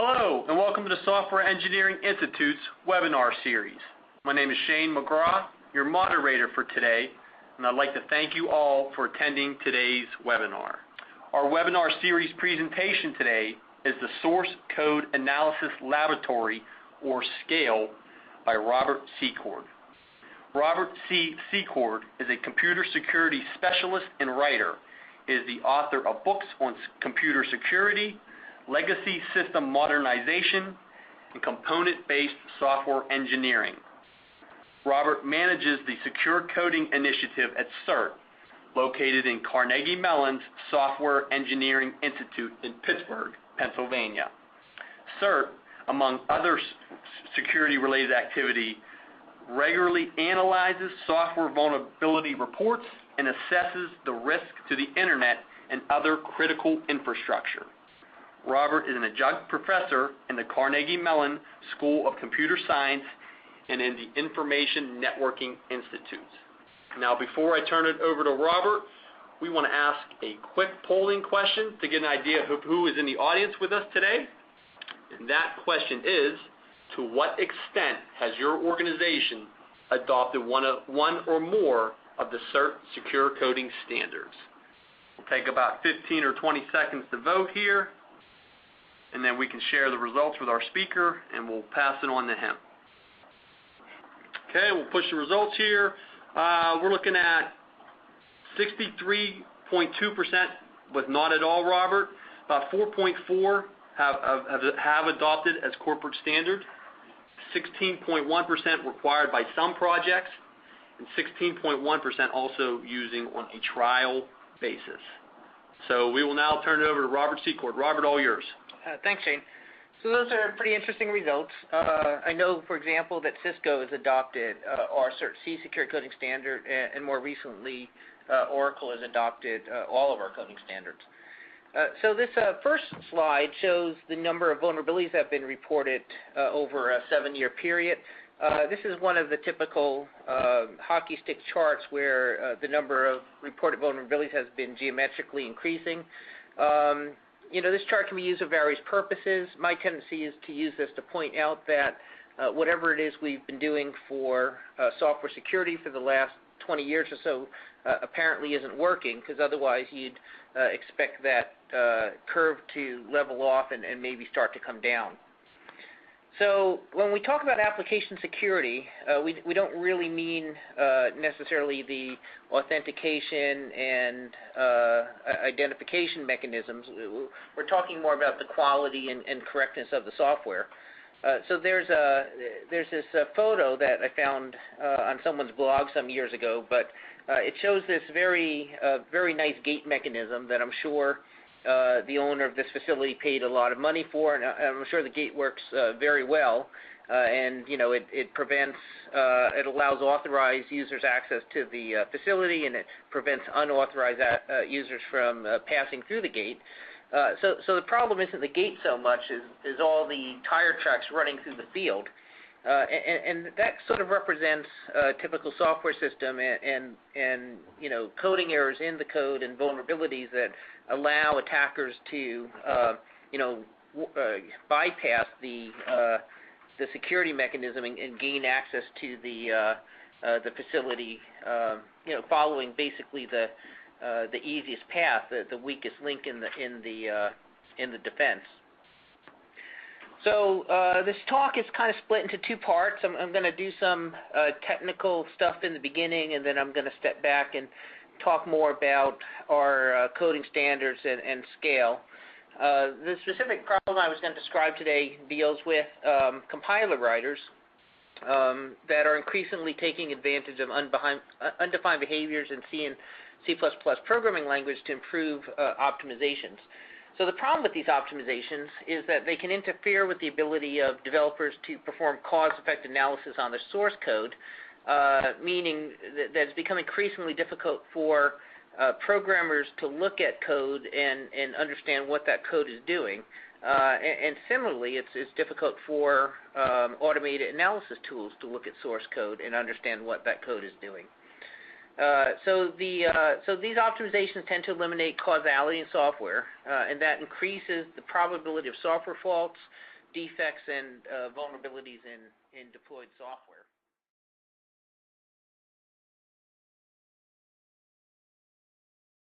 Hello, and welcome to the Software Engineering Institute's webinar series. My name is Shane McGraw, your moderator for today, and I'd like to thank you all for attending today's webinar. Our webinar series presentation today is the Source Code Analysis Laboratory, or SCALE, by Robert Secord. Robert C. Secord is a computer security specialist and writer. He is the author of books on computer security, legacy system modernization, and component-based software engineering. Robert manages the Secure Coding Initiative at CERT, located in Carnegie Mellon's Software Engineering Institute in Pittsburgh, Pennsylvania. CERT, among other security-related activity, regularly analyzes software vulnerability reports and assesses the risk to the Internet and other critical infrastructure. Robert is an adjunct professor in the Carnegie Mellon School of Computer Science and in the Information Networking Institute. Now, before I turn it over to Robert, we want to ask a quick polling question to get an idea of who is in the audience with us today. And that question is, to what extent has your organization adopted one or more of the CERT Secure Coding Standards? We'll take about 15 or 20 seconds to vote here, and then we can share the results with our speaker, and we'll pass it on to him. Okay, we'll push the results here. We're looking at 63.2% with not at all, Robert. About 4.4 have adopted as corporate standard. 16.1% required by some projects, and 16.1% also using on a trial basis. So we will now turn it over to Robert Secord. Robert, all yours. Thanks, Shane. So those are pretty interesting results. I know, for example, that Cisco has adopted our CERT Secure Coding Standard, and more recently, Oracle has adopted all of our coding standards. So this first slide shows the number of vulnerabilities that have been reported over a 7-year period. This is one of the typical hockey stick charts where the number of reported vulnerabilities has been geometrically increasing. This chart can be used for various purposes. My tendency is to use this to point out that whatever it is we've been doing for software security for the last 20 years or so apparently isn't working, because otherwise you'd expect that curve to level off and maybe start to come down. So when we talk about application security, we don't really mean necessarily the authentication and identification mechanisms. We're talking more about the quality and correctness of the software. So there's this photo that I found on someone's blog some years ago, but it shows this very nice gate mechanism that I'm sure the owner of this facility paid a lot of money for, and I'm sure the gate works very well. And it prevents, it allows authorized users access to the facility, and it prevents unauthorized users from passing through the gate. So the problem isn't the gate so much is all the tire tracks running through the field. And that sort of represents a typical software system and coding errors in the code and vulnerabilities that allow attackers to bypass the security mechanism and gain access to the facility, following basically the easiest path, the weakest link in the defense. So this talk is kind of split into two parts. I'm going to do some technical stuff in the beginning, and then I'm going to step back and talk more about our coding standards and scale. The specific problem I was going to describe today deals with compiler writers that are increasingly taking advantage of undefined behaviors in C and C++ programming language to improve optimizations. So the problem with these optimizations is that they can interfere with the ability of developers to perform cause-effect analysis on their source code, meaning that it's become increasingly difficult for programmers to look at code and understand what that code is doing. And similarly, it's difficult for automated analysis tools to look at source code and understand what that code is doing. So these optimizations tend to eliminate causality in software, and that increases the probability of software faults, defects and vulnerabilities in deployed software.